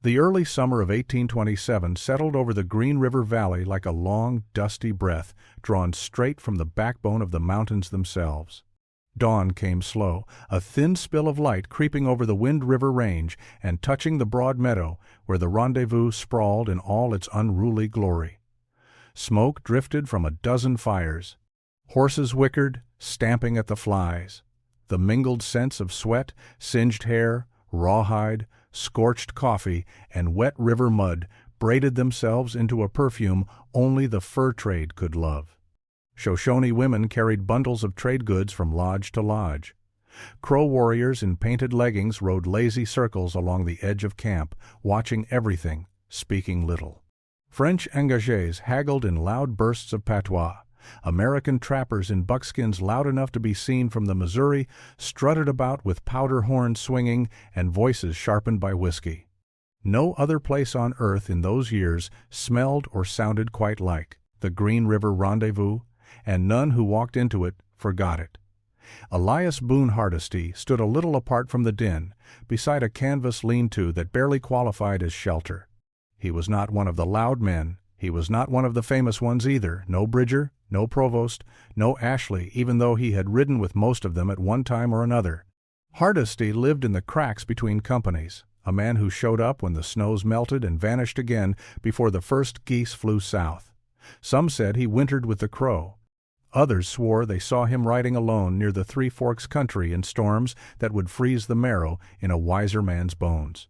The early summer of 1827 settled over the Green River Valley like a long, dusty breath drawn straight from the backbone of the mountains themselves. Dawn came slow, a thin spill of light creeping over the Wind River Range and touching the broad meadow where the rendezvous sprawled in all its unruly glory. Smoke drifted from a dozen fires. Horses whickered, stamping at the flies. The mingled scents of sweat, singed hair, rawhide, scorched coffee, and wet river mud braided themselves into a perfume only the fur trade could love. Shoshone women carried bundles of trade goods from lodge to lodge. Crow warriors in painted leggings rode lazy circles along the edge of camp, watching everything, speaking little. French engagés haggled in loud bursts of patois. American trappers in buckskins loud enough to be seen from the Missouri strutted about with powder horns swinging and voices sharpened by whiskey. No other place on earth in those years smelled or sounded quite like the Green River Rendezvous, and none who walked into it forgot it. Elias Boone Hardesty stood a little apart from the din, beside a canvas lean-to that barely qualified as shelter. He was not one of the loud men. He was not one of the famous ones either. No Bridger, no Provost, no Ashley, even though he had ridden with most of them at one time or another. Hardesty lived in the cracks between companies, a man who showed up when the snows melted and vanished again before the first geese flew south. Some said he wintered with the Crow. Others swore they saw him riding alone near the Three Forks country in storms that would freeze the marrow in a wiser man's bones.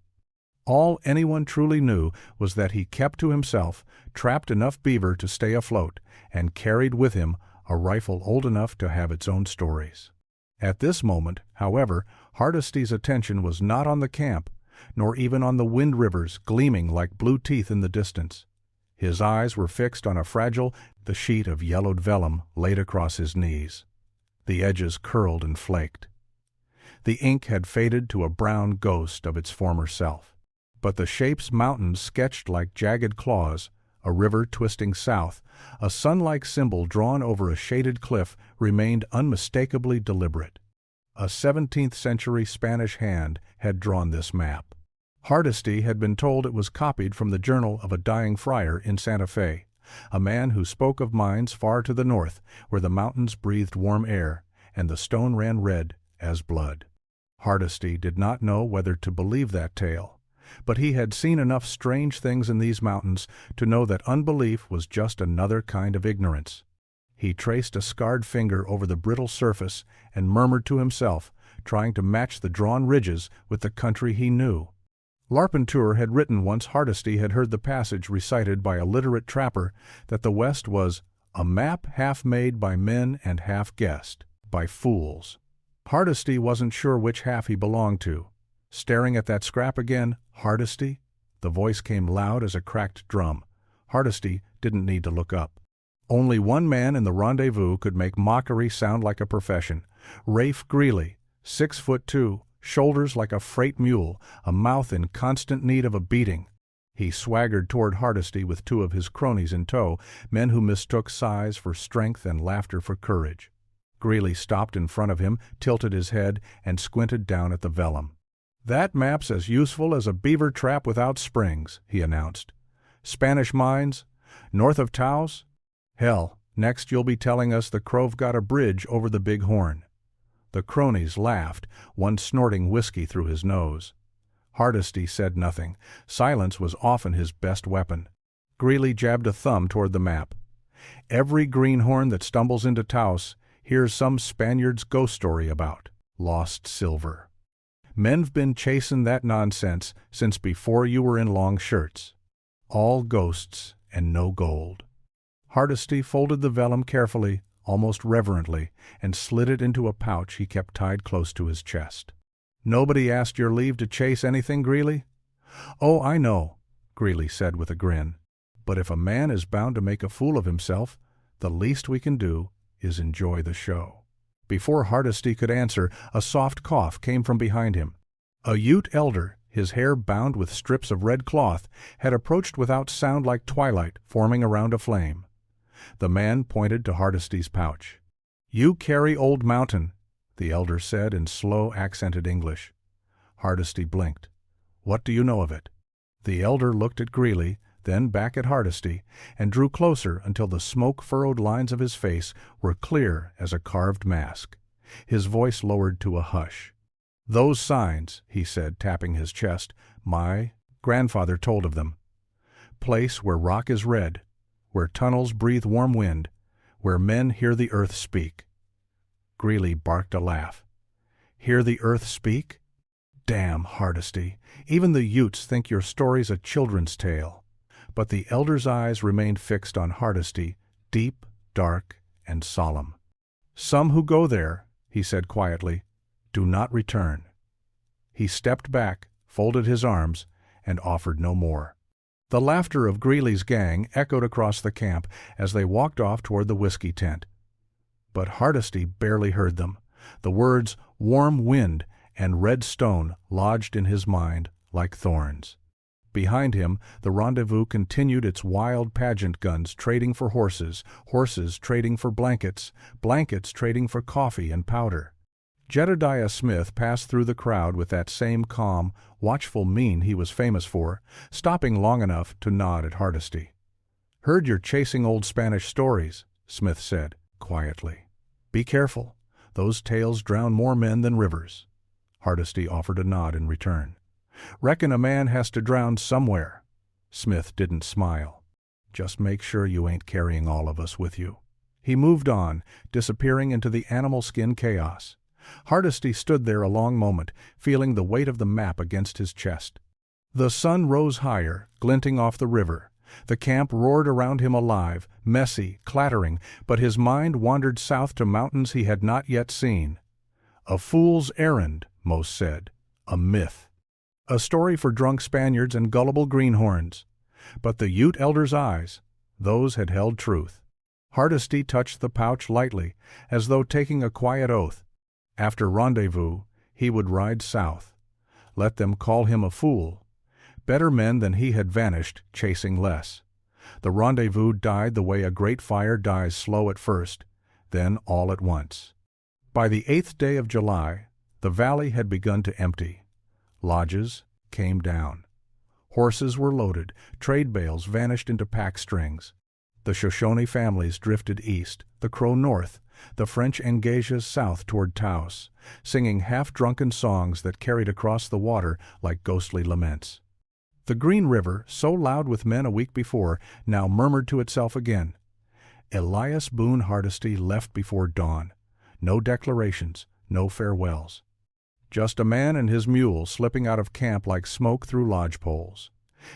All anyone truly knew was that he kept to himself, trapped enough beaver to stay afloat, and carried with him a rifle old enough to have its own stories. At this moment, however, Hardesty's attention was not on the camp, nor even on the wind rivers gleaming like blue teeth in the distance. His eyes were fixed on a fragile, the sheet of yellowed vellum laid across his knees. The edges curled and flaked. The ink had faded to a brown ghost of its former self. But the shapes mountains sketched like jagged claws, a river twisting south, a sun-like symbol drawn over a shaded cliff remained unmistakably deliberate. A 17th-century Spanish hand had drawn this map. Hardesty had been told it was copied from the journal of a dying friar in Santa Fe, a man who spoke of mines far to the north, where the mountains breathed warm air, and the stone ran red as blood. Hardesty did not know whether to believe that tale, but he had seen enough strange things in these mountains to know that unbelief was just another kind of ignorance. He traced a scarred finger over the brittle surface and murmured to himself, trying to match the drawn ridges with the country he knew. Larpenteur had written once Hardesty had heard the passage recited by a literate trapper that the West was a map half made by men and half guessed by fools. Hardesty wasn't sure which half he belonged to. Staring at that scrap again, Hardesty? The voice came loud as a cracked drum. Hardesty didn't need to look up. Only one man in the rendezvous could make mockery sound like a profession. Rafe Greeley, 6'2", shoulders like a freight mule, a mouth in constant need of a beating. He swaggered toward Hardesty with two of his cronies in tow, men who mistook size for strength and laughter for courage. Greeley stopped in front of him, tilted his head, and squinted down at the vellum. "That map's as useful as a beaver trap without springs," he announced. "Spanish mines? North of Taos? Hell, next you'll be telling us the Crow've got a bridge over the Big Horn." The cronies laughed, one snorting whiskey through his nose. Hardesty said nothing. Silence was often his best weapon. Greeley jabbed a thumb toward the map. "Every greenhorn that stumbles into Taos hears some Spaniard's ghost story about lost silver. Men've been chasin' that nonsense since before you were in long shirts. All ghosts and no gold." Hardesty folded the vellum carefully, almost reverently, and slid it into a pouch he kept tied close to his chest. "Nobody asked your leave to chase anything, Greeley?" "Oh, I know," Greeley said with a grin. "But if a man is bound to make a fool of himself, the least we can do is enjoy the show." Before Hardesty could answer, a soft cough came from behind him. A Ute elder, his hair bound with strips of red cloth, had approached without sound like twilight forming around a flame. The man pointed to Hardesty's pouch. "You carry Old Mountain," the elder said in slow, accented English. Hardesty blinked. "What do you know of it?" The elder looked at Greeley, then back at Hardesty, and drew closer until the smoke-furrowed lines of his face were clear as a carved mask. His voice lowered to a hush. "Those signs," he said, tapping his chest, "my grandfather told of them. Place where rock is red, where tunnels breathe warm wind, where men hear the earth speak." Greeley barked a laugh. "Hear the earth speak? Damn, Hardesty, even the Utes think your story's a children's tale." But the elder's eyes remained fixed on Hardesty, deep, dark, and solemn. "Some who go there," he said quietly, "do not return." He stepped back, folded his arms, and offered no more. The laughter of Greeley's gang echoed across the camp as they walked off toward the whiskey tent. But Hardesty barely heard them. The words "warm wind" and "red stone" lodged in his mind like thorns. Behind him, the rendezvous continued its wild pageant guns trading for horses, horses trading for blankets, blankets trading for coffee and powder. Jedediah Smith passed through the crowd with that same calm, watchful mien he was famous for, stopping long enough to nod at Hardesty. "Heard you're chasing old Spanish stories," Smith said, quietly. "Be careful. Those tales drown more men than rivers." Hardesty offered a nod in return. "Reckon a man has to drown somewhere." Smith didn't smile. "Just make sure you ain't carrying all of us with you." He moved on, disappearing into the animal skin chaos. Hardesty stood there a long moment, feeling the weight of the map against his chest. The sun rose higher, glinting off the river. The camp roared around him alive, messy, clattering, but his mind wandered south to mountains he had not yet seen. A fool's errand, most said. A myth. A story for drunk Spaniards and gullible greenhorns. But the Ute elder's eyes, those had held truth. Hardesty touched the pouch lightly, as though taking a quiet oath. After rendezvous, he would ride south. Let them call him a fool. Better men than he had vanished, chasing less. The rendezvous died the way a great fire dies slow at first, then all at once. By the 8th day of July, the valley had begun to empty. Lodges came down. Horses were loaded, trade bales vanished into pack strings. The Shoshone families drifted east, the Crow north, the French engagés south toward Taos, singing half-drunken songs that carried across the water like ghostly laments. The Green River, so loud with men a week before, now murmured to itself again. Elias Boone Hardesty left before dawn. No declarations, no farewells. Just a man and his mule slipping out of camp like smoke through lodge poles.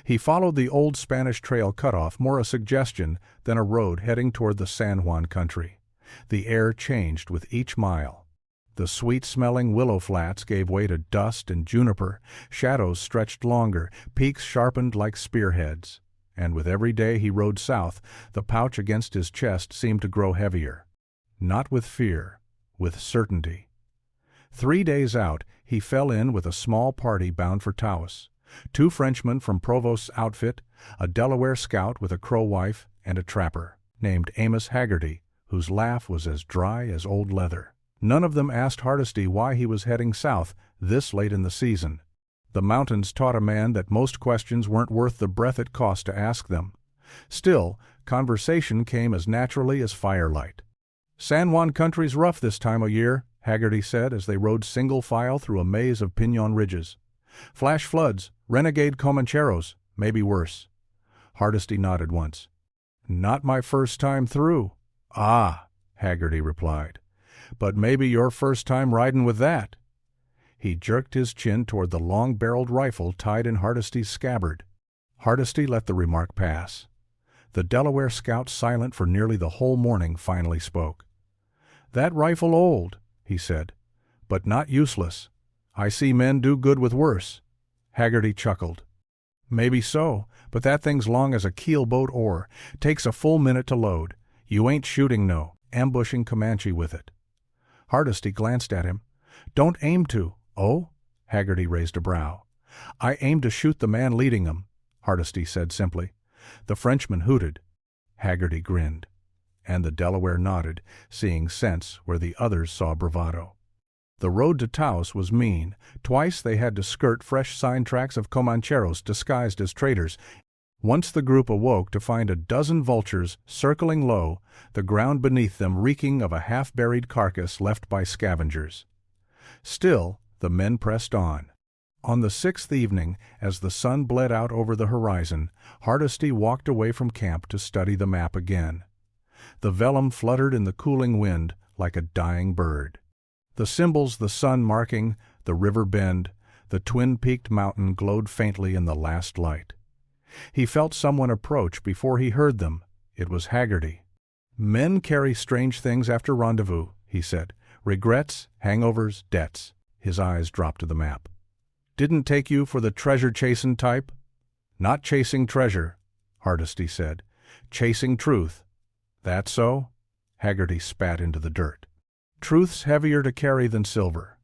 He followed the old Spanish trail cutoff, more a suggestion than a road heading toward the San Juan country. The air changed with each mile. The sweet-smelling willow flats gave way to dust and juniper, shadows stretched longer, peaks sharpened like spearheads. And with every day he rode south, the pouch against his chest seemed to grow heavier. Not with fear, with certainty. 3 days out, he fell in with a small party bound for Taos. 2 Frenchmen from Provost's outfit, a Delaware scout with a Crow wife, and a trapper, named Amos Haggerty, whose laugh was as dry as old leather. None of them asked Hardesty why he was heading south this late in the season. The mountains taught a man that most questions weren't worth the breath it cost to ask them. Still, conversation came as naturally as firelight. "San Juan country's rough this time of year," Haggerty said as they rode single file through a maze of pinon ridges. "Flash floods, renegade Comancheros, maybe worse." Hardesty nodded once. "Not my first time through." "Ah," Haggerty replied. "But maybe your first time riding with that." He jerked his chin toward the long-barreled rifle tied in Hardesty's scabbard. Hardesty let the remark pass. The Delaware scout, silent for nearly the whole morning, finally spoke. "That rifle old," he said, "but not useless. I see men do good with worse." Haggerty chuckled. "Maybe so, but that thing's long as a keelboat oar. Takes a full minute to load. You ain't shooting no, ambushing Comanche with it." Hardesty glanced at him. "Don't aim to." "Oh?" Haggerty raised a brow. "I aim to shoot the man leading 'em," Hardesty said simply. The Frenchman hooted. Haggerty grinned. And the Delaware nodded, seeing sense where the others saw bravado. The road to Taos was mean. Twice they had to skirt fresh sign tracks of Comancheros disguised as traders. Once the group awoke to find a dozen vultures circling low, the ground beneath them reeking of a half-buried carcass left by scavengers. Still, the men pressed on. On the sixth evening, as the sun bled out over the horizon, Hardesty walked away from camp to study the map again. The vellum fluttered in the cooling wind like a dying bird. The symbols the sun marking, the river bend, the twin-peaked mountain glowed faintly in the last light. He felt someone approach before he heard them. It was Haggerty. "Men carry strange things after rendezvous," he said. "Regrets, hangovers, debts." His eyes dropped to the map. "Didn't take you for the treasure-chasing type?" "Not chasing treasure," Hardesty said. "Chasing truth." "That so?" Haggerty spat into the dirt. "Truth's heavier to carry than silver."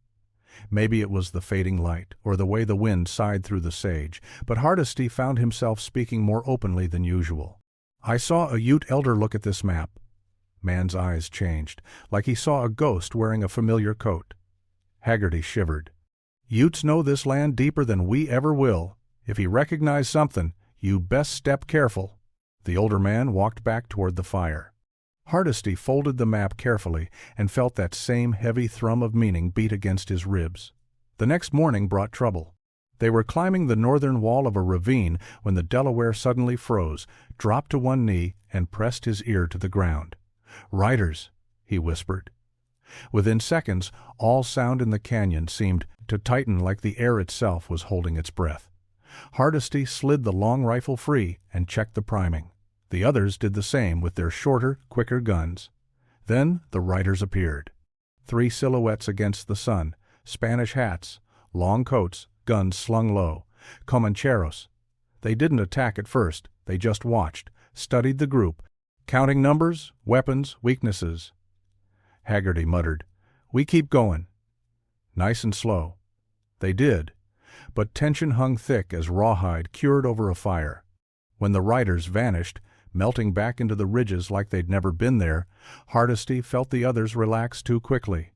Maybe it was the fading light, or the way the wind sighed through the sage, but Hardesty found himself speaking more openly than usual. "I saw a Ute elder look at this map." Man's eyes changed, like he saw a ghost wearing a familiar coat. Haggerty shivered. "Utes know this land deeper than we ever will. If he recognized something, you best step careful." The older man walked back toward the fire. Hardesty folded the map carefully and felt that same heavy thrum of meaning beat against his ribs. The next morning brought trouble. They were climbing the northern wall of a ravine when the Delaware suddenly froze, dropped to one knee, and pressed his ear to the ground. "Riders," he whispered. Within seconds, all sound in the canyon seemed to tighten like the air itself was holding its breath. Hardesty slid the long rifle free and checked the priming. The others did the same with their shorter, quicker guns. Then the riders appeared. 3 silhouettes against the sun, Spanish hats, long coats, guns slung low. Comancheros. They didn't attack at first, they just watched, studied the group, counting numbers, weapons, weaknesses. Haggerty muttered, "We keep going." Nice and slow. They did, but tension hung thick as rawhide cured over a fire. When the riders vanished, melting back into the ridges like they'd never been there, Hardesty felt the others relax too quickly.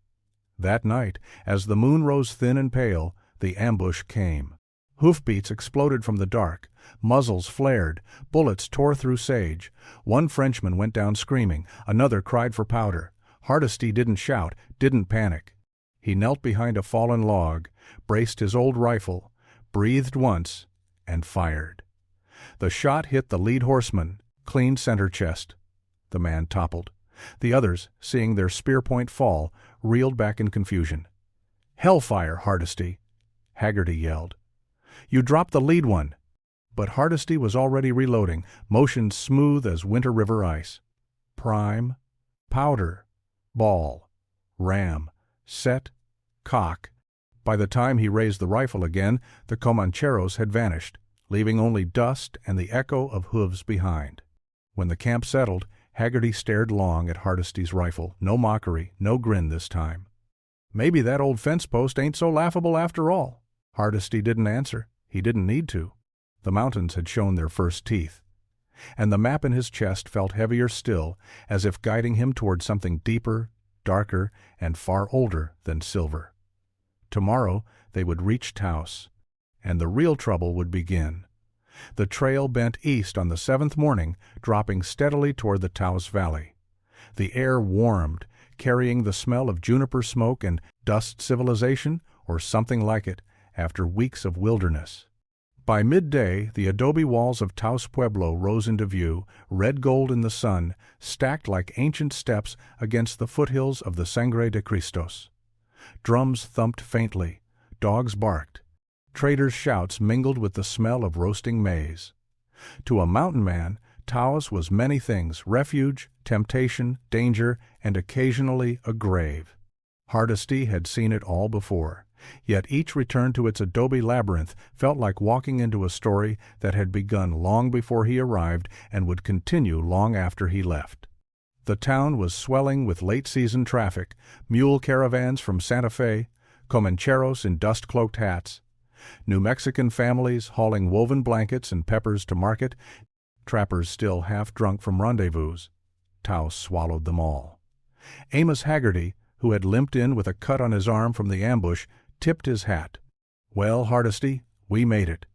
That night, as the moon rose thin and pale, the ambush came. Hoofbeats exploded from the dark, muzzles flared, bullets tore through sage. One Frenchman went down screaming, another cried for powder. Hardesty didn't shout, didn't panic. He knelt behind a fallen log, braced his old rifle, breathed once, and fired. The shot hit the lead horseman, clean center chest. The man toppled. The others, seeing their spear point fall, reeled back in confusion. "Hellfire, Hardesty!" Haggerty yelled. "You dropped the lead one!" But Hardesty was already reloading, motions smooth as winter river ice. Prime, powder, ball, ram, set, cock. By the time he raised the rifle again, the Comancheros had vanished, leaving only dust and the echo of hooves behind. When the camp settled, Haggerty stared long at Hardesty's rifle. No mockery, no grin this time. "Maybe that old fence post ain't so laughable after all." Hardesty didn't answer. He didn't need to. The mountains had shown their first teeth. And the map in his chest felt heavier still, as if guiding him toward something deeper, darker, and far older than silver. Tomorrow they would reach Taos, and the real trouble would begin. The trail bent east on the 7th morning, dropping steadily toward the Taos Valley. The air warmed, carrying the smell of juniper smoke and dust civilization, or something like it, after weeks of wilderness. By midday, the adobe walls of Taos Pueblo rose into view, red gold in the sun, stacked like ancient steps against the foothills of the Sangre de Cristos. Drums thumped faintly, dogs barked. Traders' shouts mingled with the smell of roasting maize. To a mountain man, Taos was many things: refuge, temptation, danger, and occasionally a grave. Hardesty had seen it all before, yet each return to its adobe labyrinth felt like walking into a story that had begun long before he arrived and would continue long after he left. The town was swelling with late-season traffic, mule caravans from Santa Fe, Comancheros in dust-cloaked hats, New Mexican families hauling woven blankets and peppers to market, trappers still half drunk from rendezvous. Taos swallowed them all. Amos Haggerty, who had limped in with a cut on his arm from the ambush, tipped his hat. "Well, Hardesty, we made it.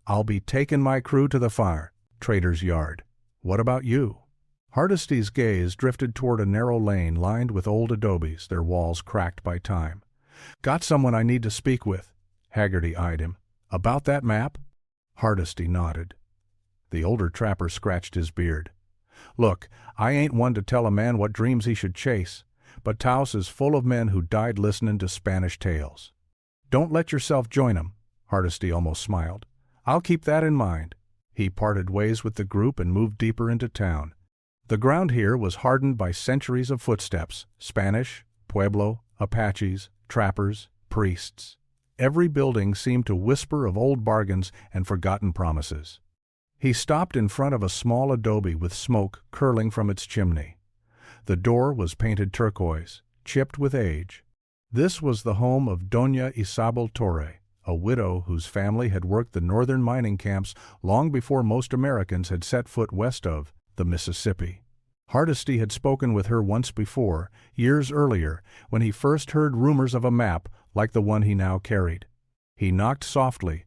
I'll be taking my crew to the fire, Trader's Yard. What about you?" Hardesty's gaze drifted toward a narrow lane lined with old adobes, their walls cracked by time. "Got someone I need to speak with." Haggerty eyed him. "About that map?" Hardesty nodded. The older trapper scratched his beard. "Look, I ain't one to tell a man what dreams he should chase, but Taos is full of men who died listening to Spanish tales. Don't let yourself join 'em." Hardesty almost smiled. "I'll keep that in mind." He parted ways with the group and moved deeper into town. The ground here was hardened by centuries of footsteps: Spanish, Pueblo, Apaches, trappers, priests. Every building seemed to whisper of old bargains and forgotten promises. He stopped in front of a small adobe with smoke curling from its chimney. The door was painted turquoise, chipped with age. This was the home of Doña Isabel Torre, a widow whose family had worked the northern mining camps long before most Americans had set foot west of the Mississippi. Hardesty had spoken with her once before, years earlier, when he first heard rumors of a map like the one he now carried. He knocked softly.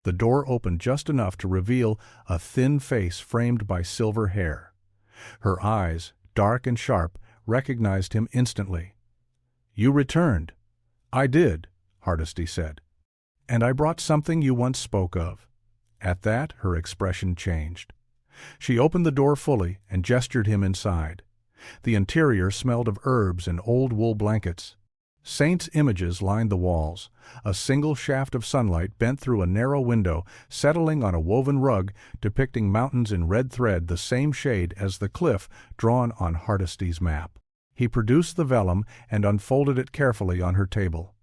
The door opened just enough to reveal a thin face framed by silver hair. Her eyes, dark and sharp, recognized him instantly. "You returned." "I did," Hardesty said. "And I brought something you once spoke of." At that, her expression changed. She opened the door fully and gestured him inside. The interior smelled of herbs and old wool blankets. Saints' images lined the walls. A single shaft of sunlight bent through a narrow window, settling on a woven rug depicting mountains in red thread, the same shade as the cliff drawn on Hardesty's map. He produced the vellum and unfolded it carefully on her table.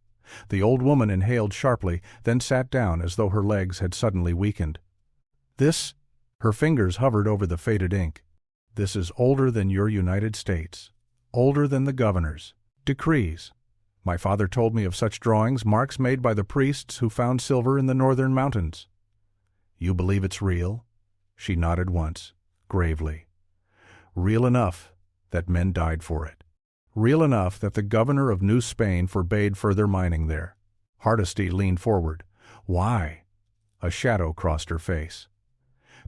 The old woman inhaled sharply, then sat down as though her legs had suddenly weakened. "This," her fingers hovered over the faded ink, "this is older than your United States, older than the governor's decrees. My father told me of such drawings, marks made by the priests who found silver in the northern mountains." "You believe it's real?" She nodded once, gravely. "Real enough that men died for it. Real enough that the governor of New Spain forbade further mining there." Hardesty leaned forward. "Why?" A shadow crossed her face.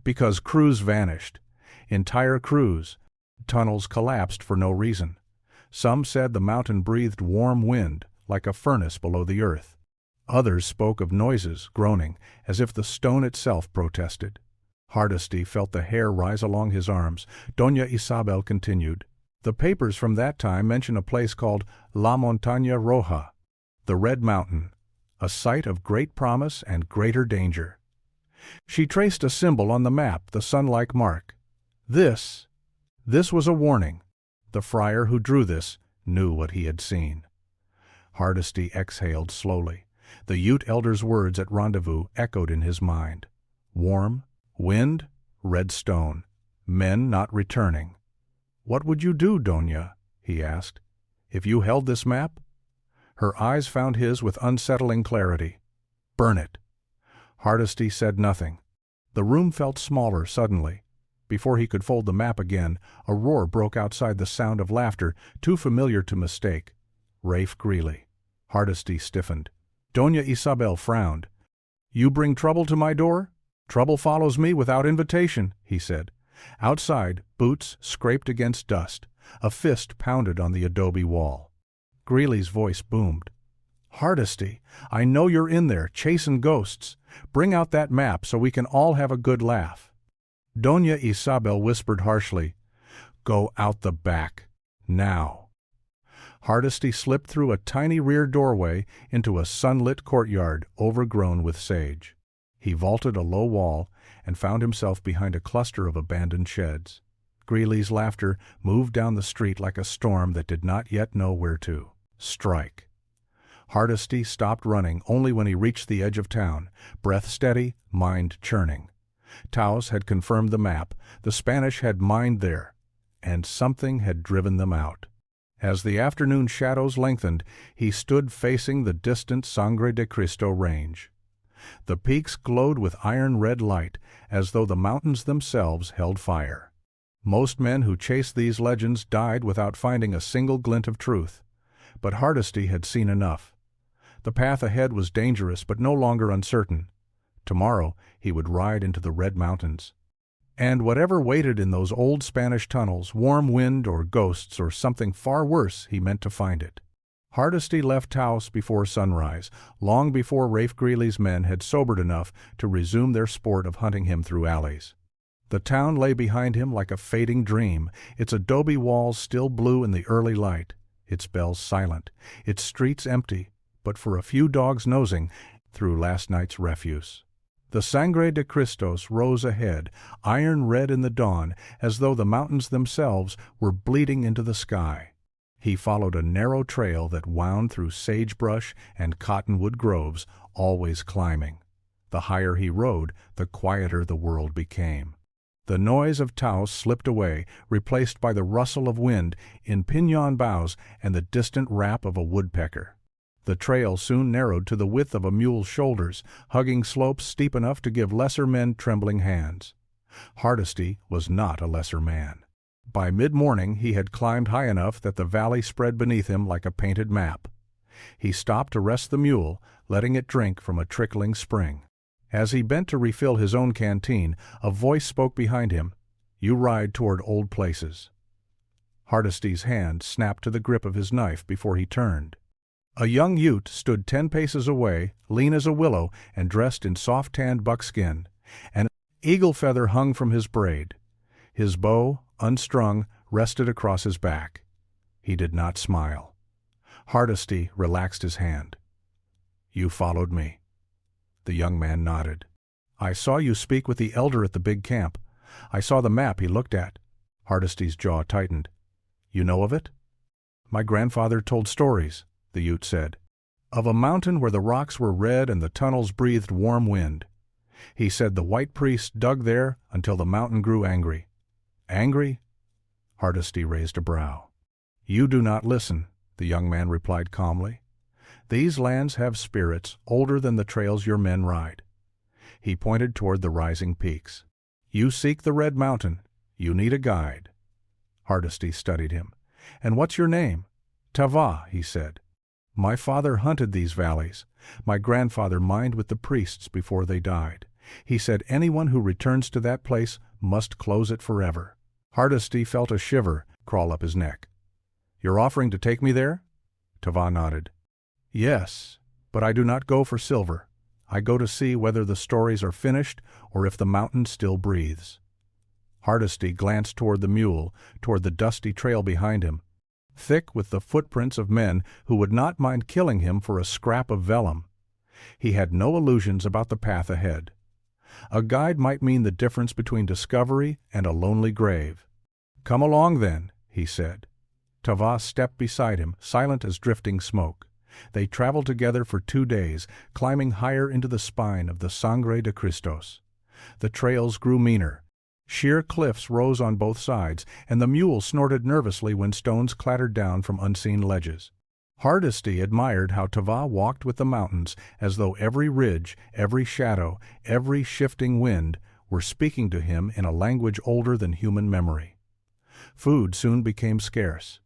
"Because crews vanished. Entire crews. Tunnels collapsed for no reason. Some said the mountain breathed warm wind, like a furnace below the earth. Others spoke of noises, groaning, as if the stone itself protested." Hardesty felt the hair rise along his arms. Doña Isabel continued. "The papers from that time mention a place called La Montaña Roja, the Red Mountain, a site of great promise and greater danger." She traced a symbol on the map, the sun-like mark. This was a warning. The friar who drew this knew what he had seen. Hardesty exhaled slowly. The Ute elder's words at rendezvous echoed in his mind. Warm, wind, red stone, men not returning. "What would you do, Doña?" he asked, "if you held this map?" Her eyes found his with unsettling clarity. "Burn it." Hardesty said nothing. The room felt smaller suddenly. Before he could fold the map again, a roar broke outside, the sound of laughter, too familiar to mistake. Rafe Greeley. Hardesty stiffened. Doña Isabel frowned. "You bring trouble to my door? Trouble follows me without invitation," he said. Outside, boots scraped against dust. A fist pounded on the adobe wall. Greeley's voice boomed. "Hardesty, I know you're in there, chasing ghosts. Bring out that map so we can all have a good laugh." Doña Isabel whispered harshly, "Go out the back, now." Hardesty slipped through a tiny rear doorway into a sunlit courtyard overgrown with sage. He vaulted a low wall and found himself behind a cluster of abandoned sheds. Greeley's laughter moved down the street like a storm that did not yet know where to strike. Hardesty stopped running only when he reached the edge of town, breath steady, mind churning. Taos had confirmed the map. The Spanish had mined there, and something had driven them out. As the afternoon shadows lengthened, he stood facing the distant Sangre de Cristo range. The peaks glowed with iron-red light, as though the mountains themselves held fire. Most men who chased these legends died without finding a single glint of truth. But Hardesty had seen enough. The path ahead was dangerous but no longer uncertain. Tomorrow he would ride into the Red Mountains. And whatever waited in those old Spanish tunnels, warm wind or ghosts or something far worse, he meant to find it. Hardesty left Taos before sunrise, long before Rafe Greeley's men had sobered enough to resume their sport of hunting him through alleys. The town lay behind him like a fading dream, its adobe walls still blue in the early light, its bells silent, its streets empty, but for a few dogs nosing through last night's refuse. The Sangre de Cristos rose ahead, iron red in the dawn, as though the mountains themselves were bleeding into the sky. He followed a narrow trail that wound through sagebrush and cottonwood groves, always climbing. The higher he rode, the quieter the world became. The noise of Taos slipped away, replaced by the rustle of wind in pinon boughs and the distant rap of a woodpecker. The trail soon narrowed to the width of a mule's shoulders, hugging slopes steep enough to give lesser men trembling hands. Hardesty was not a lesser man. By mid-morning he had climbed high enough that the valley spread beneath him like a painted map. He stopped to rest the mule, letting it drink from a trickling spring. As he bent to refill his own canteen, a voice spoke behind him, "You ride toward old places." Hardesty's hand snapped to the grip of his knife before he turned. A young Ute stood 10 paces away, lean as a willow and dressed in soft-tanned buckskin. An eagle feather hung from his braid. His bow, unstrung, rested across his back. He did not smile. Hardesty relaxed his hand. "You followed me." The young man nodded. "I saw you speak with the elder at the big camp. I saw the map he looked at." Hardesty's jaw tightened. "You know of it?" "My grandfather told stories," the Ute said, "of a mountain where the rocks were red and the tunnels breathed warm wind. He said the white priests dug there until the mountain grew angry." "Angry?" Hardesty raised a brow. "You do not listen," the young man replied calmly. "These lands have spirits older than the trails your men ride." He pointed toward the rising peaks. "You seek the Red Mountain. You need a guide." Hardesty studied him. "And what's your name?" "Tava," he said. "My father hunted these valleys. My grandfather mined with the priests before they died. He said anyone who returns to that place must close it forever." Hardesty felt a shiver crawl up his neck. "You're offering to take me there?" Tava nodded. "Yes, but I do not go for silver. I go to see whether the stories are finished or if the mountain still breathes." Hardesty glanced toward the mule, toward the dusty trail behind him, thick with the footprints of men who would not mind killing him for a scrap of vellum. He had no illusions about the path ahead. A guide might mean the difference between discovery and a lonely grave. "Come along, then," he said. Tava stepped beside him, silent as drifting smoke. They traveled together for 2 days, climbing higher into the spine of the Sangre de Cristos. The trails grew meaner. Sheer cliffs rose on both sides, and the mule snorted nervously when stones clattered down from unseen ledges. Hardesty admired how Tava walked with the mountains as though every ridge, every shadow, every shifting wind were speaking to him in a language older than human memory. Food soon became scarce.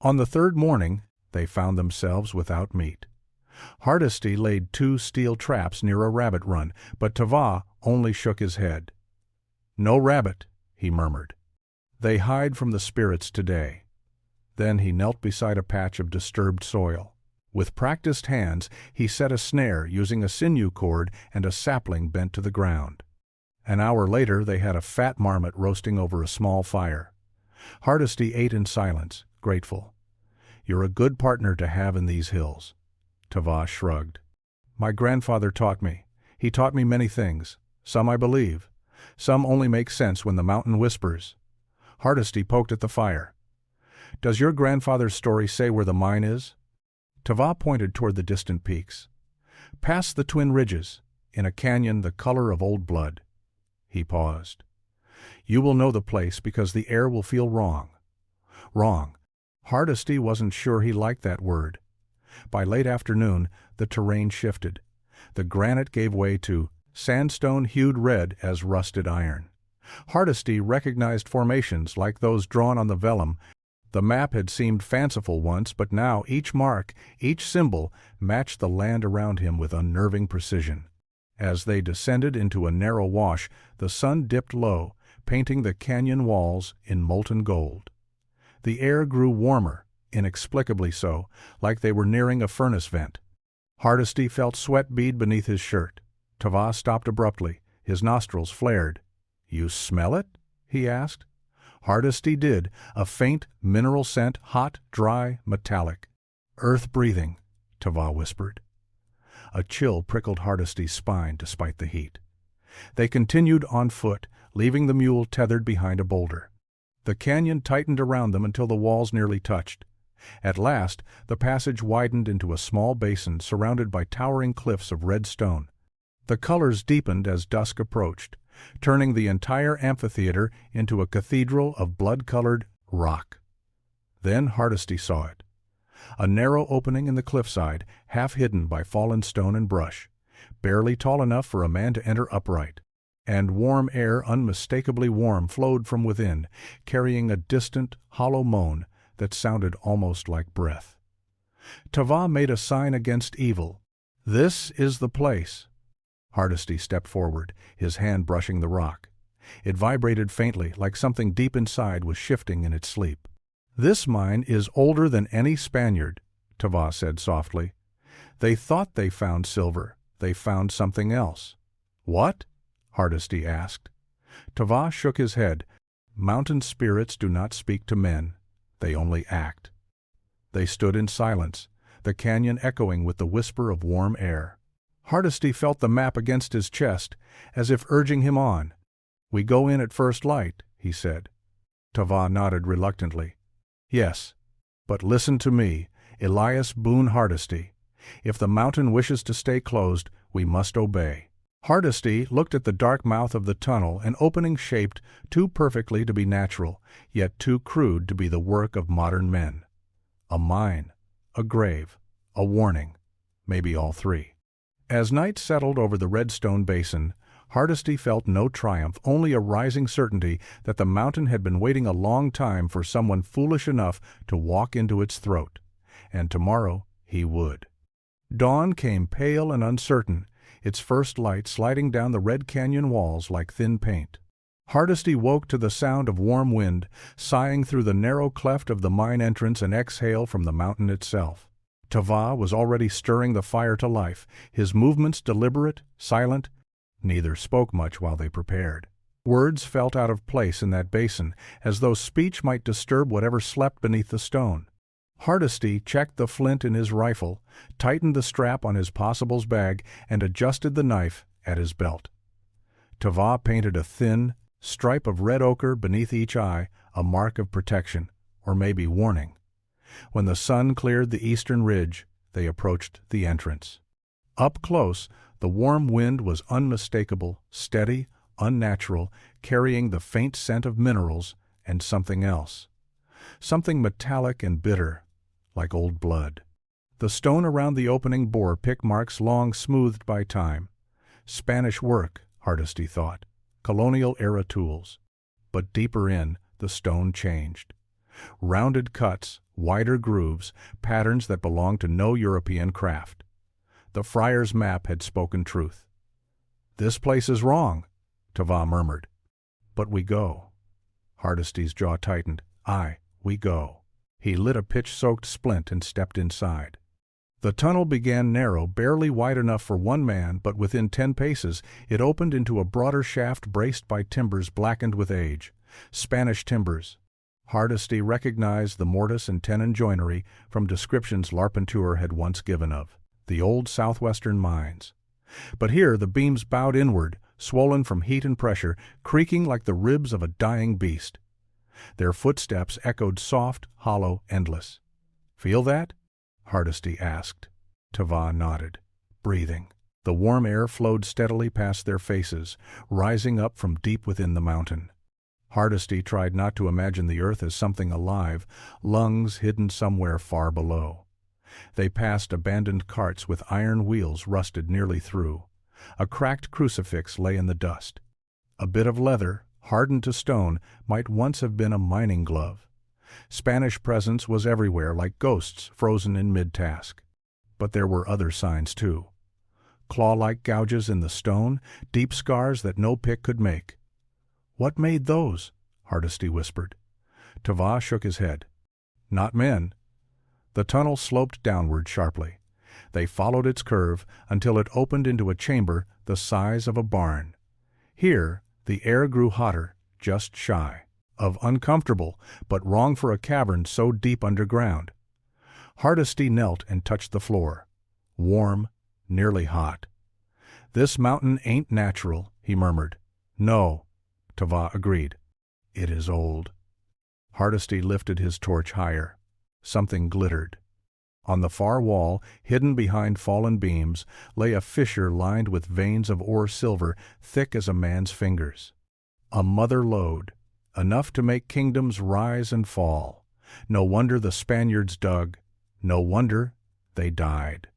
On the 3rd morning, they found themselves without meat. Hardesty laid 2 steel traps near a rabbit run, but Tava only shook his head. "No rabbit," he murmured. "They hide from the spirits today." Then he knelt beside a patch of disturbed soil. With practiced hands, he set a snare using a sinew cord and a sapling bent to the ground. An hour later they had a fat marmot roasting over a small fire. Hardesty ate in silence, grateful. "You're a good partner to have in these hills." Tava shrugged. "My grandfather taught me. He taught me many things. Some I believe. Some only make sense when the mountain whispers." Hardesty poked at the fire. "Does your grandfather's story say where the mine is?" Tava pointed toward the distant peaks. "Past the twin ridges, in a canyon the color of old blood." He paused. "You will know the place because the air will feel wrong." Wrong. Hardesty wasn't sure he liked that word. By late afternoon, the terrain shifted. The granite gave way to sandstone hued red as rusted iron. Hardesty recognized formations like those drawn on the vellum, The map had seemed fanciful once, but now each mark, each symbol, matched the land around him with unnerving precision. As they descended into a narrow wash, the sun dipped low, painting the canyon walls in molten gold. The air grew warmer, inexplicably so, like they were nearing a furnace vent. Hardesty felt sweat bead beneath his shirt. Tava stopped abruptly. His nostrils flared. "You smell it?" he asked. Hardesty did, a faint mineral scent, hot, dry, metallic. "Earth-breathing," Tava whispered. A chill prickled Hardesty's spine despite the heat. They continued on foot, leaving the mule tethered behind a boulder. The canyon tightened around them until the walls nearly touched. At last, the passage widened into a small basin surrounded by towering cliffs of red stone. The colors deepened as dusk approached, turning the entire amphitheater into a cathedral of blood-colored rock. Then Hardesty saw it. A narrow opening in the cliffside, half hidden by fallen stone and brush, barely tall enough for a man to enter upright. And warm air, unmistakably warm, flowed from within, carrying a distant, hollow moan that sounded almost like breath. Tava made a sign against evil. "This is the place." Hardesty stepped forward, his hand brushing the rock. It vibrated faintly, like something deep inside was shifting in its sleep. "This mine is older than any Spaniard," Tava said softly. "They thought they found silver. They found something else." "What?" Hardesty asked. Tava shook his head. "Mountain spirits do not speak to men. They only act." They stood in silence, the canyon echoing with the whisper of warm air. Hardesty felt the map against his chest, as if urging him on. "We go in at first light," he said. Tava nodded reluctantly. "Yes, but listen to me, Elias Boone Hardesty. If the mountain wishes to stay closed, we must obey." Hardesty looked at the dark mouth of the tunnel, an opening shaped too perfectly to be natural, yet too crude to be the work of modern men. A mine, a grave, a warning, maybe all three. As night settled over the Redstone Basin, Hardesty felt no triumph, only a rising certainty that the mountain had been waiting a long time for someone foolish enough to walk into its throat, and tomorrow he would. Dawn came pale and uncertain, its first light sliding down the red canyon walls like thin paint. Hardesty woke to the sound of warm wind, sighing through the narrow cleft of the mine entrance, an exhale from the mountain itself. Tava was already stirring the fire to life, his movements deliberate, silent. Neither spoke much while they prepared. Words felt out of place in that basin, as though speech might disturb whatever slept beneath the stone. Hardesty checked the flint in his rifle, tightened the strap on his possibles bag, and adjusted the knife at his belt. Tava painted a thin stripe of red ochre beneath each eye, a mark of protection, or maybe warning. When the sun cleared the eastern ridge, they approached the entrance. Up close, the warm wind was unmistakable, steady, unnatural, carrying the faint scent of minerals and something else. Something metallic and bitter, like old blood. The stone around the opening bore pick marks long smoothed by time. Spanish work, Hardesty thought, colonial-era tools. But deeper in, the stone changed. Rounded cuts, wider grooves, patterns that belonged to no European craft. The friar's map had spoken truth. "This place is wrong," Tava murmured. "But we go." Hardesty's jaw tightened. "Aye, we go." He lit a pitch-soaked splint and stepped inside. The tunnel began narrow, barely wide enough for one man, but within 10 paces it opened into a broader shaft braced by timbers blackened with age. Spanish timbers. Hardesty recognized the mortise and tenon joinery from descriptions Larpenteur had once given of the old southwestern mines. But here the beams bowed inward, swollen from heat and pressure, creaking like the ribs of a dying beast. Their footsteps echoed soft, hollow, endless. "Feel that?" Hardesty asked. Tava nodded, breathing. The warm air flowed steadily past their faces, rising up from deep within the mountain. Hardesty tried not to imagine the earth as something alive, lungs hidden somewhere far below. They passed abandoned carts with iron wheels rusted nearly through. A cracked crucifix lay in the dust. A bit of leather, hardened to stone, might once have been a mining glove. Spanish presence was everywhere like ghosts frozen in mid-task. But there were other signs too. Claw-like gouges in the stone, deep scars that no pick could make. "What made those?" Hardesty whispered. Tava shook his head. "Not men." The tunnel sloped downward sharply. They followed its curve until it opened into a chamber the size of a barn. Here, the air grew hotter, just shy of uncomfortable, but wrong for a cavern so deep underground. Hardesty knelt and touched the floor. Warm, nearly hot. "This mountain ain't natural," he murmured. "No," Tava agreed. "It is old." Hardesty lifted his torch higher. Something glittered. On the far wall, hidden behind fallen beams, lay a fissure lined with veins of ore silver thick as a man's fingers. A mother lode, enough to make kingdoms rise and fall. No wonder the Spaniards dug. No wonder they died.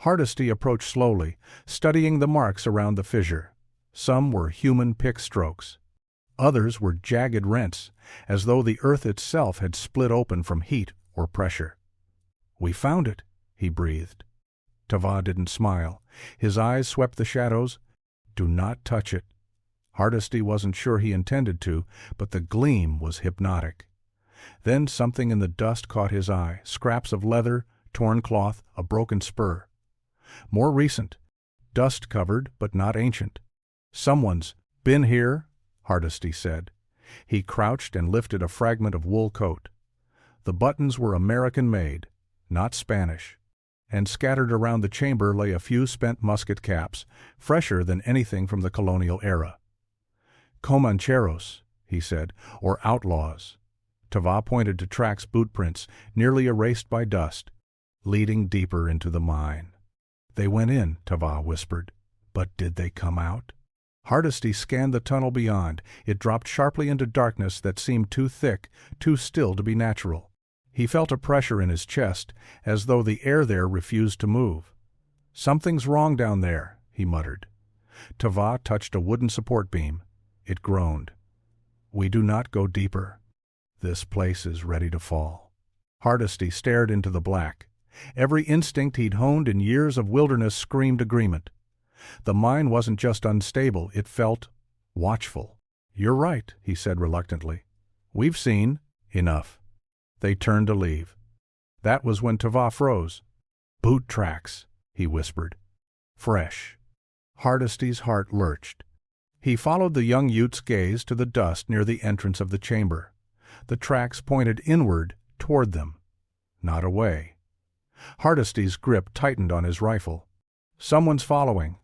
Hardesty approached slowly, studying the marks around the fissure. Some were human pick strokes. Others were jagged rents, as though the earth itself had split open from heat or pressure. "We found it," he breathed. Tava didn't smile. His eyes swept the shadows. "Do not touch it." Hardesty wasn't sure he intended to, but the gleam was hypnotic. Then something in the dust caught his eye, scraps of leather, torn cloth, a broken spur. More recent, dust-covered but not ancient. "Someone's been here," Hardesty said. He crouched and lifted a fragment of wool coat. The buttons were American-made, not Spanish, and scattered around the chamber lay a few spent musket caps, fresher than anything from the colonial era. "Comancheros," he said, "or outlaws." Tava pointed to Track's boot prints, nearly erased by dust, leading deeper into the mine. "They went in," Tava whispered. "But did they come out?" Hardesty scanned the tunnel beyond. It dropped sharply into darkness that seemed too thick, too still to be natural. He felt a pressure in his chest, as though the air there refused to move. "Something's wrong down there," he muttered. Tava touched a wooden support beam. It groaned. "We do not go deeper. This place is ready to fall." Hardesty stared into the black. Every instinct he'd honed in years of wilderness screamed agreement. The mine wasn't just unstable, it felt watchful. "You're right," he said reluctantly. "We've seen enough." They turned to leave. That was when Tava froze. "Boot tracks," he whispered. "Fresh." Hardesty's heart lurched. He followed the young youth's gaze to the dust near the entrance of the chamber. The tracks pointed inward toward them, not away. Hardesty's grip tightened on his rifle. "Someone's following."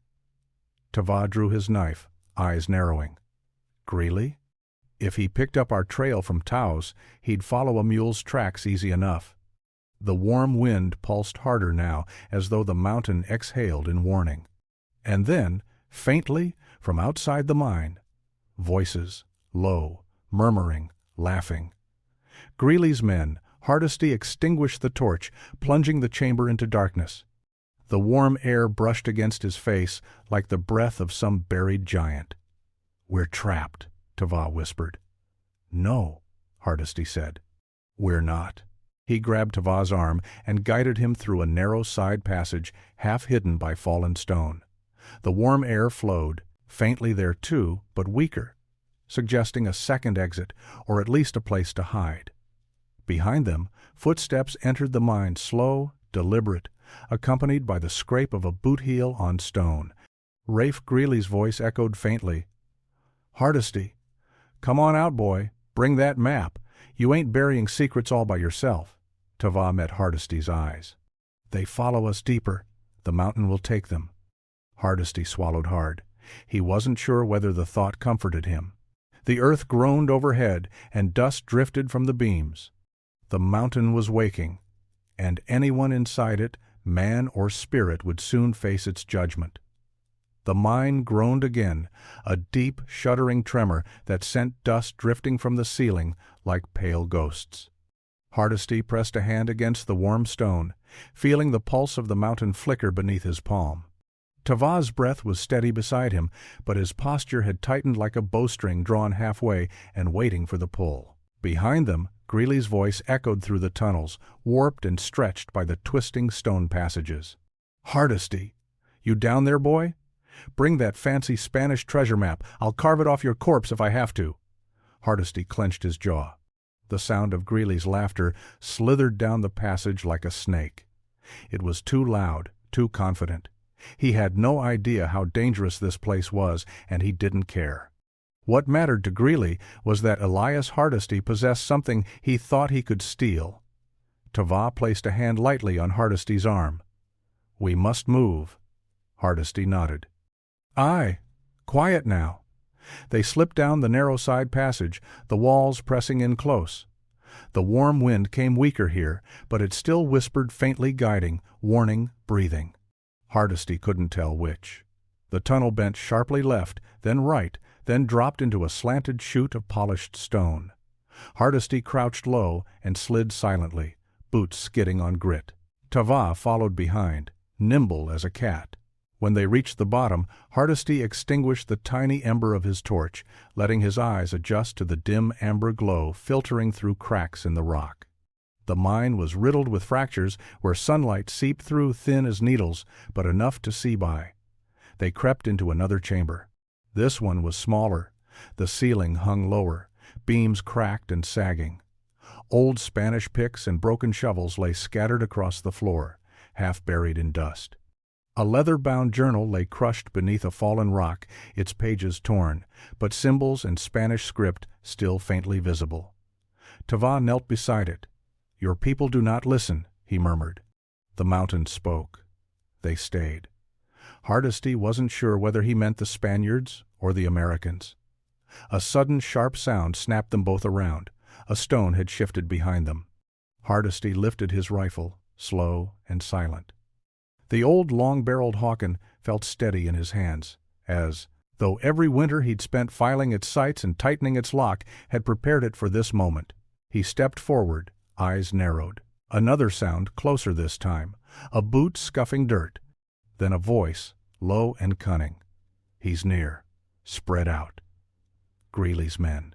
Tava drew his knife, eyes narrowing. "Greeley? If he picked up our trail from Taos, he'd follow a mule's tracks easy enough." The warm wind pulsed harder now, as though the mountain exhaled in warning. And then, faintly, from outside the mine, voices, low, murmuring, laughing. Greeley's men. Hardesty extinguished the torch, plunging the chamber into darkness. The warm air brushed against his face like the breath of some buried giant. "We're trapped," Tava whispered. "No," Hardesty said. "We're not." He grabbed Tava's arm and guided him through a narrow side passage half hidden by fallen stone. The warm air flowed, faintly there too, but weaker, suggesting a second exit, or at least a place to hide. Behind them, footsteps entered the mine, slow, deliberate, accompanied by the scrape of a boot heel on stone. Rafe Greeley's voice echoed faintly. "Hardesty, come on out, boy. Bring that map. You ain't burying secrets all by yourself." Tava met Hardesty's eyes. "They follow us deeper. The mountain will take them." Hardesty swallowed hard. He wasn't sure whether the thought comforted him. The earth groaned overhead, and dust drifted from the beams. The mountain was waking, and anyone inside it, man or spirit, would soon face its judgment. The mine groaned again, a deep, shuddering tremor that sent dust drifting from the ceiling like pale ghosts. Hardesty pressed a hand against the warm stone, feeling the pulse of the mountain flicker beneath his palm. Tava's breath was steady beside him, but his posture had tightened like a bowstring drawn halfway and waiting for the pull. Behind them, Greely's voice echoed through the tunnels, warped and stretched by the twisting stone passages. "Hardesty! You down there, boy? Bring that fancy Spanish treasure map. I'll carve it off your corpse if I have to." Hardesty clenched his jaw. The sound of Greely's laughter slithered down the passage like a snake. It was too loud, too confident. He had no idea how dangerous this place was, and he didn't care. What mattered to Greely was that Elias Hardesty possessed something he thought he could steal. Tava placed a hand lightly on Hardesty's arm. "We must move." Hardesty nodded. "Aye. Quiet now." They slipped down the narrow side passage, the walls pressing in close. The warm wind came weaker here, but it still whispered faintly, guiding, warning, breathing. Hardesty couldn't tell which. The tunnel bent sharply left, then right, then dropped into a slanted chute of polished stone. Hardesty crouched low and slid silently, boots skidding on grit. Tava followed behind, nimble as a cat. When they reached the bottom, Hardesty extinguished the tiny ember of his torch, letting his eyes adjust to the dim amber glow filtering through cracks in the rock. The mine was riddled with fractures where sunlight seeped through thin as needles, but enough to see by. They crept into another chamber. This one was smaller. The ceiling hung lower, beams cracked and sagging. Old Spanish picks and broken shovels lay scattered across the floor, half buried in dust. A leather-bound journal lay crushed beneath a fallen rock, its pages torn, but symbols and Spanish script still faintly visible. Tava knelt beside it. "Your people do not listen," he murmured. The mountains spoke. They stayed. Hardesty wasn't sure whether he meant the Spaniards or the Americans. A sudden sharp sound snapped them both around. A stone had shifted behind them. Hardesty lifted his rifle, slow and silent. The old long-barreled Hawken felt steady in his hands, as, though every winter he'd spent filing its sights and tightening its lock, had prepared it for this moment. He stepped forward, eyes narrowed. Another sound, closer this time, a boot scuffing dirt. Then a voice, low and cunning. "He's near. Spread out." Greely's men.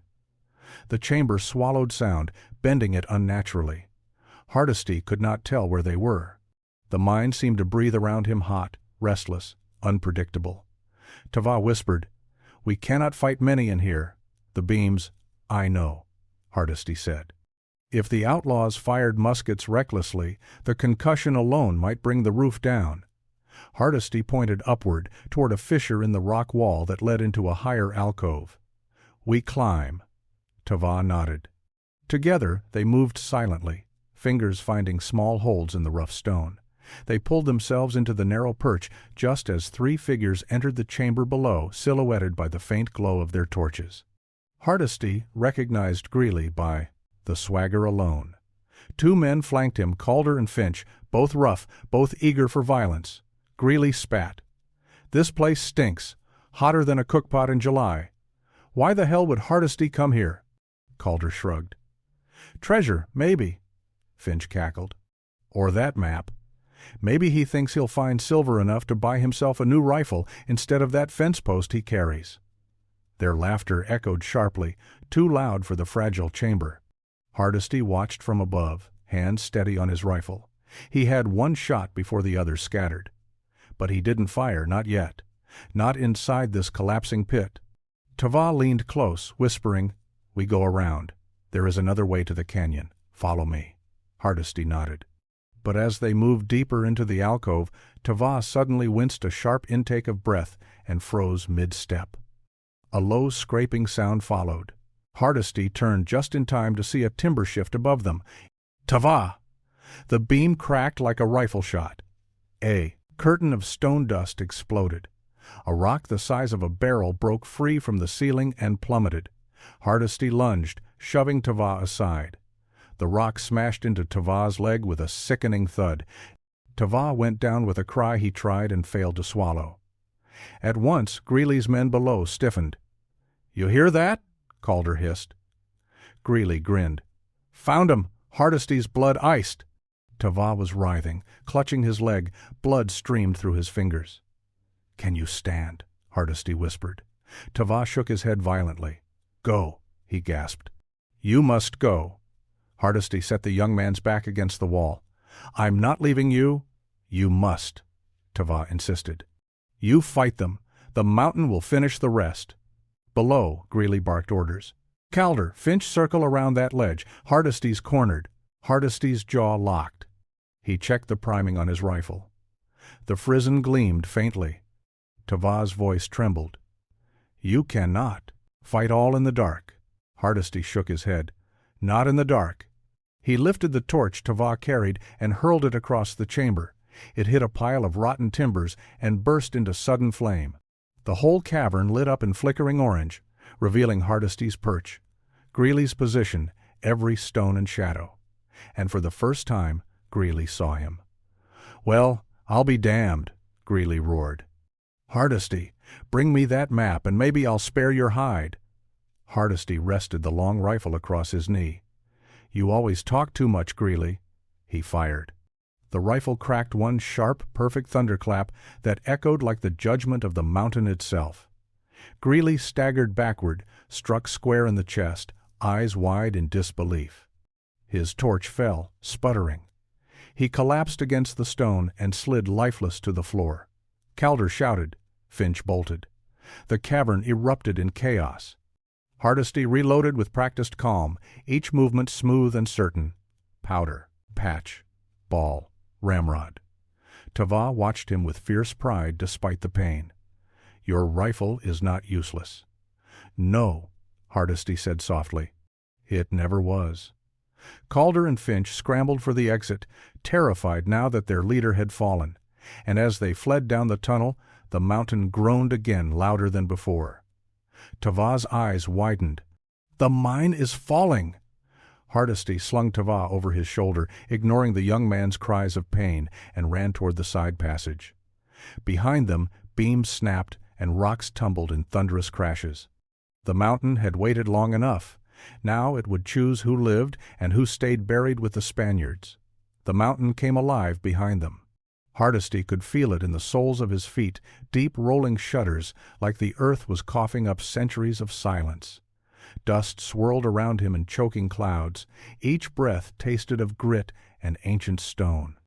The chamber swallowed sound, bending it unnaturally. Hardesty could not tell where they were. The mine seemed to breathe around him hot, restless, unpredictable. Tava whispered, "We cannot fight many in here. The beams—" "I know," Hardesty said. If the outlaws fired muskets recklessly, the concussion alone might bring the roof down. Hardesty pointed upward, toward a fissure in the rock wall that led into a higher alcove. "We climb." Tava nodded. Together they moved silently, fingers finding small holds in the rough stone. They pulled themselves into the narrow perch just as three figures entered the chamber below, silhouetted by the faint glow of their torches. Hardesty recognized Greely by the swagger alone. Two men flanked him, Calder and Finch, both rough, both eager for violence. Greely spat. "This place stinks, hotter than a cookpot in July. Why the hell would Hardesty come here?" Calder shrugged. "Treasure, maybe," Finch cackled. "Or that map. Maybe he thinks he'll find silver enough to buy himself a new rifle instead of that fence post he carries." Their laughter echoed sharply, too loud for the fragile chamber. Hardesty watched from above, hands steady on his rifle. He had one shot before the others scattered. But he didn't fire, not yet. Not inside this collapsing pit. Tava leaned close, whispering, "We go around. There is another way to the canyon. Follow me." Hardesty nodded. But as they moved deeper into the alcove, Tava suddenly winced a sharp intake of breath and froze mid-step. A low scraping sound followed. Hardesty turned just in time to see a timber shift above them. "Tava!" The beam cracked like a rifle shot. A curtain of stone dust exploded. A rock the size of a barrel broke free from the ceiling and plummeted. Hardesty lunged, shoving Tava aside. The rock smashed into Tava's leg with a sickening thud. Tava went down with a cry he tried and failed to swallow. At once, Greely's men below stiffened. "You hear that?" Calder hissed. Greely grinned. "Found him! Hardesty's blood iced!" Tava was writhing, clutching his leg. Blood streamed through his fingers. "Can you stand?" Hardesty whispered. Tava shook his head violently. "Go," he gasped. "You must go." Hardesty set the young man's back against the wall. "I'm not leaving you." "You must," Tava insisted. "You fight them. The mountain will finish the rest." "Below," Greeley barked orders. "Calder, Finch, circle around that ledge. Hardesty's cornered." Hardesty's jaw locked. He checked the priming on his rifle. The frizzen gleamed faintly. Tava's voice trembled. "You cannot. Fight all in the dark." Hardesty shook his head. "Not in the dark." He lifted the torch Tava carried and hurled it across the chamber. It hit a pile of rotten timbers and burst into sudden flame. The whole cavern lit up in flickering orange, revealing Hardesty's perch, Greeley's position, every stone and shadow. And for the first time, Greeley saw him. "Well, I'll be damned," Greeley roared. "Hardesty, bring me that map and maybe I'll spare your hide." Hardesty rested the long rifle across his knee. "You always talk too much, Greeley." He fired. The rifle cracked one sharp, perfect thunderclap that echoed like the judgment of the mountain itself. Greeley staggered backward, struck square in the chest, eyes wide in disbelief. His torch fell, sputtering. He collapsed against the stone and slid lifeless to the floor. Calder shouted. Finch bolted. The cavern erupted in chaos. Hardesty reloaded with practiced calm, each movement smooth and certain. Powder, patch, ball, ramrod. Tava watched him with fierce pride despite the pain. "Your rifle is not useless." "No," Hardesty said softly. "It never was." Calder and Finch scrambled for the exit, terrified now that their leader had fallen, and as they fled down the tunnel, the mountain groaned again louder than before. Tava's eyes widened. "The mine is falling!" Hardesty slung Tava over his shoulder, ignoring the young man's cries of pain, and ran toward the side passage. Behind them, beams snapped and rocks tumbled in thunderous crashes. The mountain had waited long enough. Now it would choose who lived and who stayed buried with the Spaniards. The mountain came alive behind them. Hardesty could feel it in the soles of his feet, deep rolling shudders, like the earth was coughing up centuries of silence. Dust swirled around him in choking clouds. Each breath tasted of grit and ancient stone.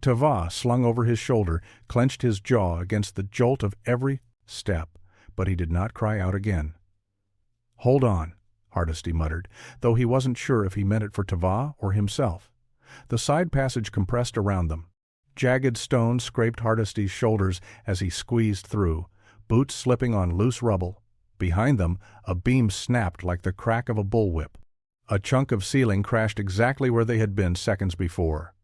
Tava, slung over his shoulder, clenched his jaw against the jolt of every step, but he did not cry out again. "Hold on," Hardesty muttered, though he wasn't sure if he meant it for Tava or himself. The side passage compressed around them. Jagged stones scraped Hardesty's shoulders as he squeezed through, boots slipping on loose rubble. Behind them, a beam snapped like the crack of a bullwhip. A chunk of ceiling crashed exactly where they had been seconds before.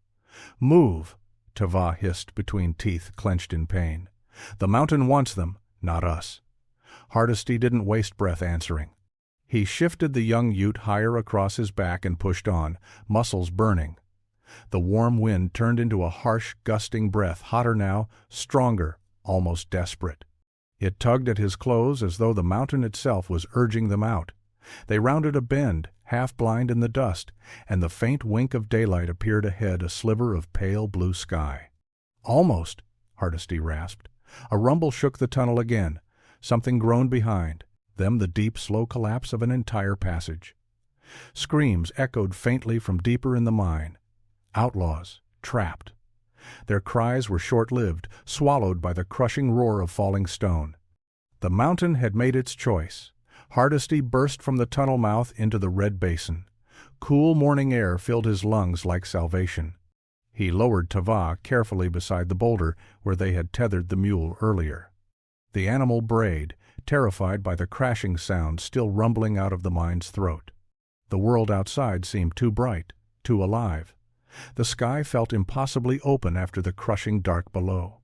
"Move," Tava hissed between teeth clenched in pain. "The mountain wants them, not us." Hardesty didn't waste breath answering. He shifted the young Ute higher across his back and pushed on, muscles burning. The warm wind turned into a harsh, gusting breath, hotter now, stronger, almost desperate. It tugged at his clothes as though the mountain itself was urging them out. They rounded a bend, half blind in the dust, and the faint wink of daylight appeared ahead, a sliver of pale blue sky. "Almost," Hardesty rasped. A rumble shook the tunnel again. Something groaned behind, then the deep, slow collapse of an entire passage. Screams echoed faintly from deeper in the mine. Outlaws, trapped. Their cries were short-lived, swallowed by the crushing roar of falling stone. The mountain had made its choice. Hardesty burst from the tunnel mouth into the red basin. Cool morning air filled his lungs like salvation. He lowered Tava carefully beside the boulder where they had tethered the mule earlier. The animal brayed, terrified by the crashing sound still rumbling out of the mine's throat. The world outside seemed too bright, too alive. The sky felt impossibly open after the crushing dark below.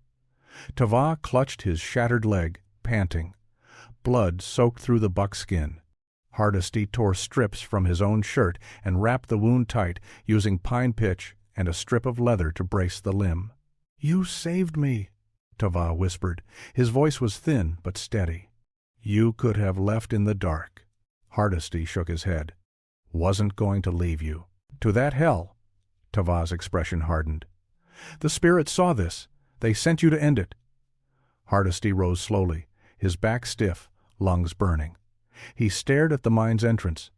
Tava clutched his shattered leg, panting. Blood soaked through the buckskin. Hardesty tore strips from his own shirt and wrapped the wound tight, using pine pitch and a strip of leather to brace the limb. "You saved me," Tava whispered. His voice was thin but steady. "You could have left in the dark." Hardesty shook his head. "Wasn't going to leave you. To that hell." Tava's expression hardened. "The spirits saw this. They sent you to end it." Hardesty rose slowly, his back stiff, lungs burning. He stared at the mine's entrance.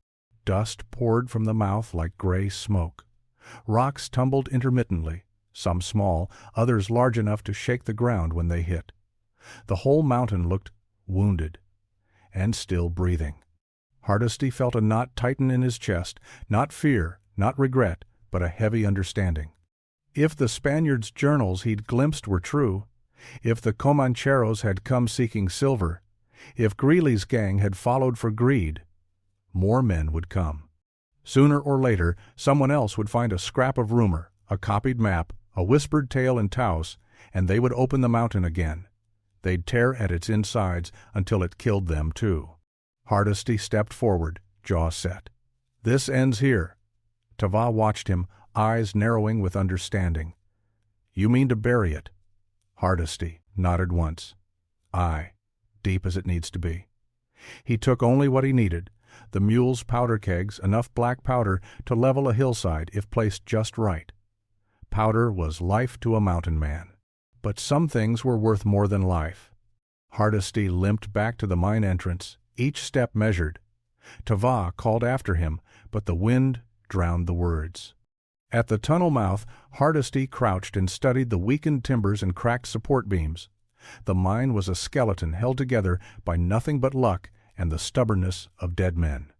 Dust poured from the mouth like gray smoke. Rocks tumbled intermittently, some small, others large enough to shake the ground when they hit. The whole mountain looked wounded and still breathing. Hardesty felt a knot tighten in his chest, not fear, not regret, but a heavy understanding. If the Spaniards' journals he'd glimpsed were true, if the Comancheros had come seeking silver, if Greeley's gang had followed for greed, more men would come. Sooner or later, someone else would find a scrap of rumor, a copied map, a whispered tale in Taos, and they would open the mountain again. They'd tear at its insides until it killed them too. Hardesty stepped forward, jaw set. This ends here. Tava watched him, eyes narrowing with understanding. You mean to bury it? Hardesty nodded once. Aye, deep as it needs to be. He took only what he needed, the mule's powder kegs, enough black powder to level a hillside if placed just right. Powder was life to a mountain man. But some things were worth more than life. Hardesty limped back to the mine entrance, each step measured. Tava called after him, but the wind drowned the words. At the tunnel mouth, Hardesty crouched and studied the weakened timbers and cracked support beams. The mine was a skeleton held together by nothing but luck and the stubbornness of dead men.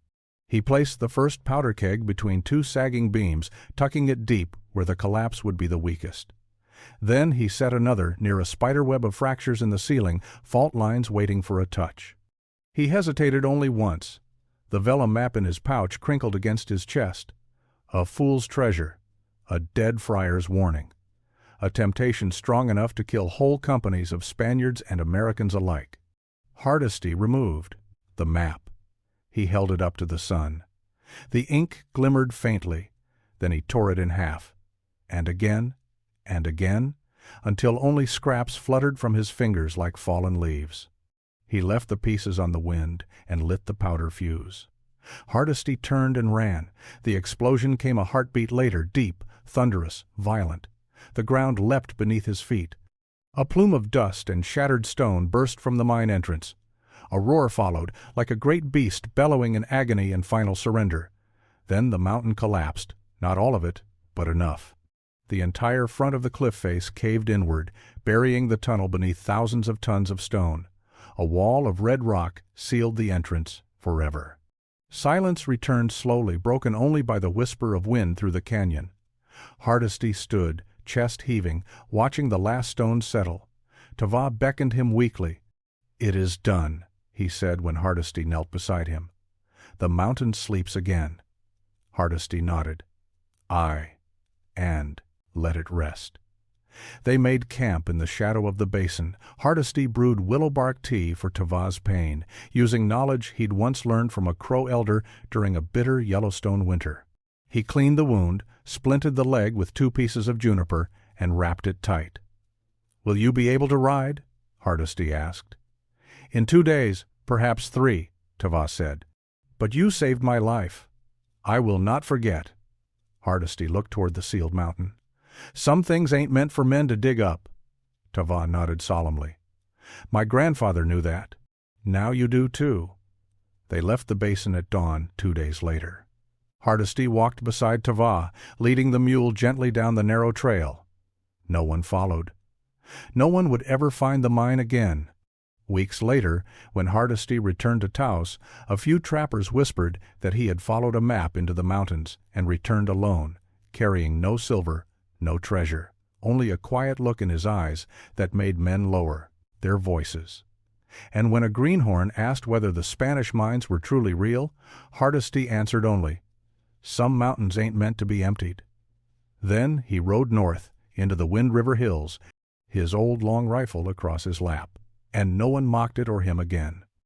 He placed the first powder keg between two sagging beams, tucking it deep where the collapse would be the weakest. Then he set another near a spiderweb of fractures in the ceiling, fault lines waiting for a touch. He hesitated only once. The vellum map in his pouch crinkled against his chest. A fool's treasure, a dead friar's warning, a temptation strong enough to kill whole companies of Spaniards and Americans alike. Hardesty removed the map. He held it up to the sun. The ink glimmered faintly. Then he tore it in half, and again, until only scraps fluttered from his fingers like fallen leaves. He left the pieces on the wind and lit the powder fuse. Hardesty turned and ran. The explosion came a heartbeat later, deep, thunderous, violent. The ground leapt beneath his feet. A plume of dust and shattered stone burst from the mine entrance. A roar followed, like a great beast bellowing in agony and final surrender. Then the mountain collapsed, not all of it, but enough. The entire front of the cliff face caved inward, burying the tunnel beneath thousands of tons of stone. A wall of red rock sealed the entrance forever. Silence returned slowly, broken only by the whisper of wind through the canyon. Hardesty stood, chest heaving, watching the last stones settle. Tava beckoned him weakly. "It is done," he said when Hardesty knelt beside him. "The mountain sleeps again." Hardesty nodded. "Aye, and let it rest." They made camp in the shadow of the basin. Hardesty brewed willow bark tea for Tava's pain, using knowledge he'd once learned from a Crow elder during a bitter Yellowstone winter. He cleaned the wound, splinted the leg with 2 pieces of juniper, and wrapped it tight. "Will you be able to ride?" Hardesty asked. "In 2 days, perhaps 3, Tava said. "But you saved my life. I will not forget." Hardesty looked toward the sealed mountain. "Some things ain't meant for men to dig up." Tava nodded solemnly. "My grandfather knew that. Now you do too." They left the basin at dawn 2 days later. Hardesty walked beside Tava, leading the mule gently down the narrow trail. No one followed. No one would ever find the mine again. Weeks later, when Hardesty returned to Taos, a few trappers whispered that he had followed a map into the mountains and returned alone, carrying no silver, no treasure, only a quiet look in his eyes that made men lower their voices. And when a greenhorn asked whether the Spanish mines were truly real, Hardesty answered only, "Some mountains ain't meant to be emptied." Then he rode north into the Wind River hills, his old long rifle across his lap, and no one mocked it or him again.